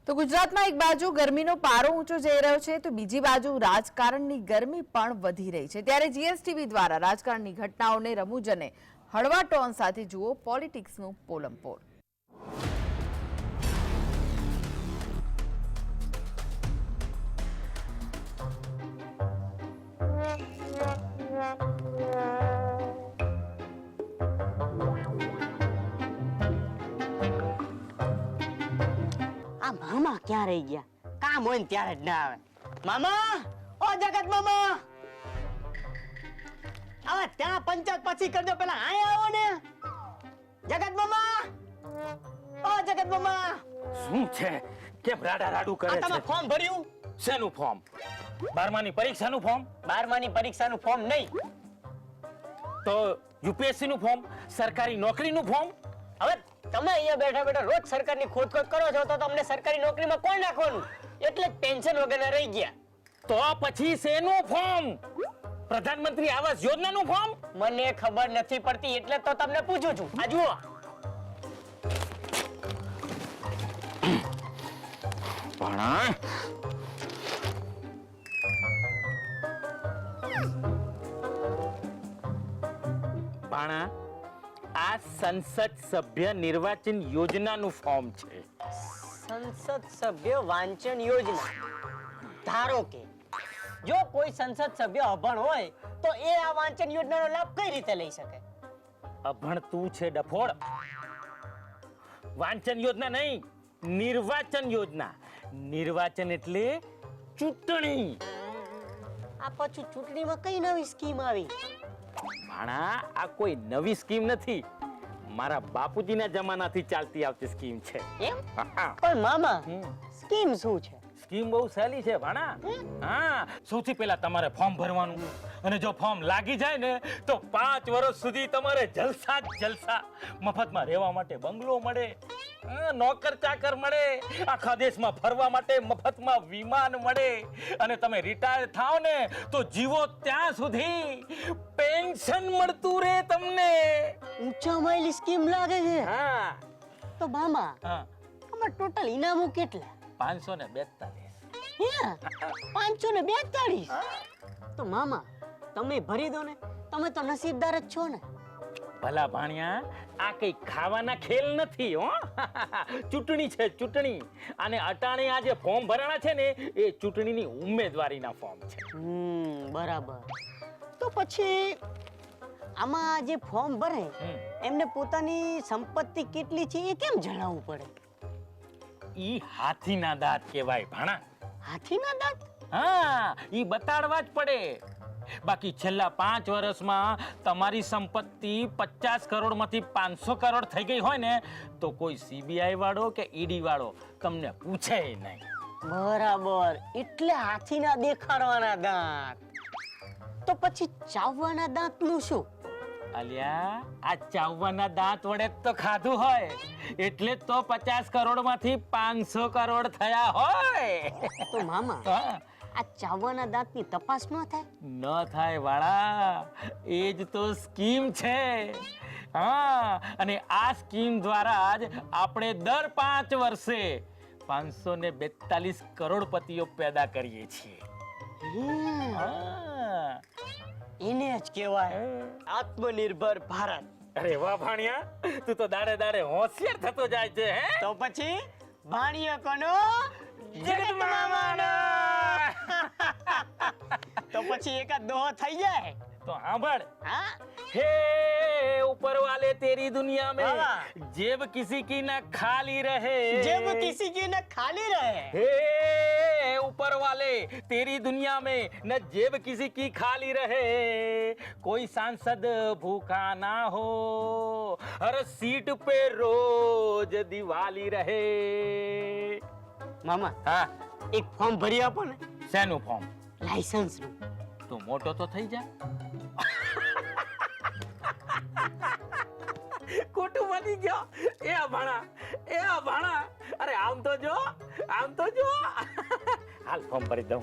તો ગુજરાતમાં એક બાજુ ગરમીનો પારો ઊંચો જઈ રહ્યો છે તો બીજી બાજુ રાજકારણની ગરમી પણ વધી રહી છે। ત્યારે જીએસટીવી દ્વારા રાજકારણની ઘટનાઓને રમૂજ અને હળવા ટોન સાથે જુઓ પોલિટિક્સનું પોલમપોલ। મામા ક્યાં રહી ગયા? કામ હોય ને ત્યારે જ ના આવે। મામા, ઓ જગત મામા, હવે ત્યાં પંચાયત પછી કરજો, પેલા આય આવો ને। જગત મામા, ઓ જગત મામા, શું છે? કેમ રાડા રાડું કરે છે? તમે ફોર્મ ભર્યું? શેનું ફોર્મ? 12માની પરીક્ષાનું ફોર્મ? 12માની પરીક્ષાનું ફોર્મ નહીં તો યુપીએસસી નું ફોર્મ, સરકારી નોકરીનું ફોર્મ? હવે તમે અહીંયા બેઠા બેઠા રોજ સરકારની ખોદખોદ કરો છો તો તમને સરકારી નોકરીમાં કોણ નાખવાનું? એટલે જ પેન્શન વગરના રહી ગયા। તો પછી શેનું ફોર્મ? પ્રધાનમંત્રી આવાસ યોજનાનું ફોર્મ? મને ખબર નથી પડતી એટલે તો તમને પૂછું છું। આ જુઓ, ભણા ભાણા, આ સંસદ સભ્ય નિર્વાચન યોજનાનું ફોર્મ છે। સંસદ સભ્ય વાંચન યોજના। ધારો કે જો કોઈ સંસદ સભ્ય અભણ હોય તો એ આ વાંચન યોજનાનો લાભ કઈ રીતે લઈ શકે? અભણ તું છે ડફોડ। વાંચન યોજના નહીં, નિર્વાચન યોજના। નિર્વાચન એટલે ચૂંટણી। આ પછી ચૂંટણીમાં કઈ નવી સ્કીમ આવી? ભાણા, આ કોઈ નવી સ્કીમ નથી, મારા બાપુજીના જમાનાથી ચાલતી આવતી સ્કીમ છે। એમ? પણ મામા, સ્કીમ શું છે? સ્કીમ બહુ સહેલી છે ભાણા। હા, સૌથી પહેલા તમારે ફોર્મ ભરવાનું, અને જો ફોર્મ લાગી જાય ને તો 5 વર્ષ સુધી તમારે જલસા જ જલસા। મફતમાં રહેવા માટે બંગલો મળે, નોકર ચાકર મળે, આખા દેશમાં ફરવા માટે મફતમાં વિમાન મળે, અને તમે રિટાયર થાવ ને તો જીવો ત્યાં સુધી પેન્શન મળતું રહે તમને। ઊંચા માયલી સ્કીમ લાગે છે। હા તો મામા, હા, આમાં ટોટલ ઇનામો કેટલા? 542। હે, 542? તો મામા, તમે ભરી દો ને, તમે તો નસીબદાર જ છો ને। ભલા ભાણિયા, આ કઈ ખાવાના ખેલ નથી હો। ચૂંટણી છે, ચૂંટણી। અને અટાણે આ જે ફોર્મ ભરાણા છે ને એ ચૂંટણીની ઉમેદવારીના ફોર્મ છે। બરાબર। તો પછી આમાં જે ફોર્મ ભરે એમને પોતાની સંપત્તિ કેટલી છે એ કેમ જણાવવું પડે? ઈ હાથીના દાંત કહેવાય ભાણા। હાથીના દાંત? હા, ઈ બતાડવા જ પડે। બાકી છેલ્લા 5 વર્ષમાં તમારી સંપત્તિ 50 કરોડમાંથી 500 કરોડ થઈ ગઈ હોય ને તો કોઈ સીબીઆઈ વાળો કે ઈડી વાળો તમને પૂછે નહીં। બરાબર, એટલે હાથીના દેખાડવાના દાંત। તો પછી ચાવવાના દાંતનું શું? અલ્યા, આ ચાવવાના દાંત વડે જ તો ખાધું હોય, એટલે જ તો 50 કરોડમાંથી 500 કરોડ થયા હોય। તો મામા, હા, આ ચાવવાના દાંતની તપાસ ન થાય? ન થાય વાળા, એ જ તો સ્કીમ છે। હા, અને આ સ્કીમ દ્વારા જ આપણે દર 5 વર્ષે 542 કરોડપતિઓ પેદા કરીએ છીએ। હા, એને જ કહેવાય આત્મનિર્ભર ભારત। અરે વાહ ભાણિયા, તું તો દાડે દાડે હોશિયાર થતો જાય છે। હે, તો પછી ભાણિયો કોનો? જગત મામાનો। તો પછી એકાદ દોહો થઈ જાય તો સાંભળ। હા? हे ऊपर वाले तेरी दुनिया में हाँ। जेब किसी की ना खाली रहे, जेब किसी की न खाली रहे। हे ऊपर वाले तेरी दुनिया में न जेब किसी की खाली रहे, कोई सांसद भूखा ना हो, हर सीट पे रोज दिवाली रहे। મામા, હા, એક ફોર્મ ભરી આપો ને, શેનું ફોર્મ? લાયસન્સ નું। તું મોટો તો થઈ જા। ખોટું બની ગયો। એ ભાણા, અરે આમ તો જો, હાલ ફોર્મ ભરી દઉં।